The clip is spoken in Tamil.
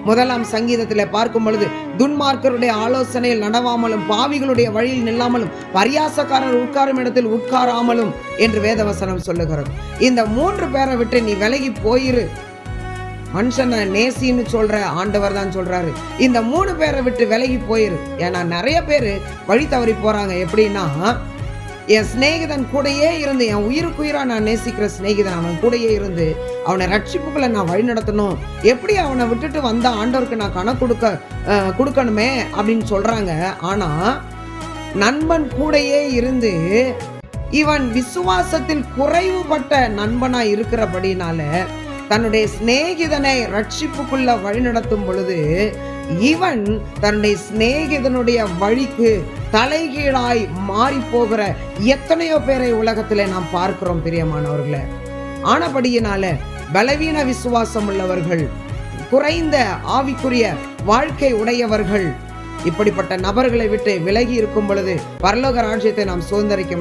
முதலாம் சங்கீதத்தில் பார்க்கும் பொழுது, துன்மார்க்கருடைய ஆலோசனையில் நடவாமலும், பாவிகளுடைய வழியில் நில்லாமலும், பரியாசக்காரர் உட்காரும் இடத்தில் உட்காராமலும் என்று வேதவசனம் சொல்லுகிறது. இந்த 3 பேரை விட்டு நீ விலகி போயிரு. மனுஷனை நேசின்னு சொல்ற ஆண்டவர் தான் சொல்றாரு, இந்த 3 பேரை விட்டு விலகி போயிரு. ஏன்னா நிறைய பேர் வழி தவறி போறாங்க. எப்படின்னா, என் சிநேகிதன் கூடையே இருந்து, என் உயிருக்குயிரா நான் நேசிக்கிற சிநேகிதன் அவன் கூடையே இருந்து அவனை ரட்சிப்புக்குள்ள நான் வழி நடத்தணும், எப்படி அவனை விட்டுட்டு வந்த ஆண்டவருக்கு நான் கணக்கு கொடுக்கணுமே அப்படின்னு சொல்றாங்க. ஆனா நண்பன் கூடையே இருந்து இவன் விசுவாசத்தில் குறைவுபட்ட நண்பனா இருக்கிறபடினால தன்னுடைய சிநேகிதனை ரட்சிப்புக்குள்ள வழி நடத்தும் பொழுது இவன் தன்னுடைய சிநேகிதனுடைய வழிக்கு தலைகீழாய் மாறி போகிற எத்தனையோ பேரை உலகத்திலே நாம் பார்க்கிறோம் பிரியமானவர்களே. ஆனபடியினால பலவீன விசுவாசம் உள்ளவர்கள், குறைந்த ஆவிக்குரிய வாழ்க்கை உடையவர்கள், இப்படிப்பட்ட நபர்களை விட்டு விலகி இருக்கும் பொழுது பரலோக ராஜ்யத்தை நாம் சுதந்தரிக்க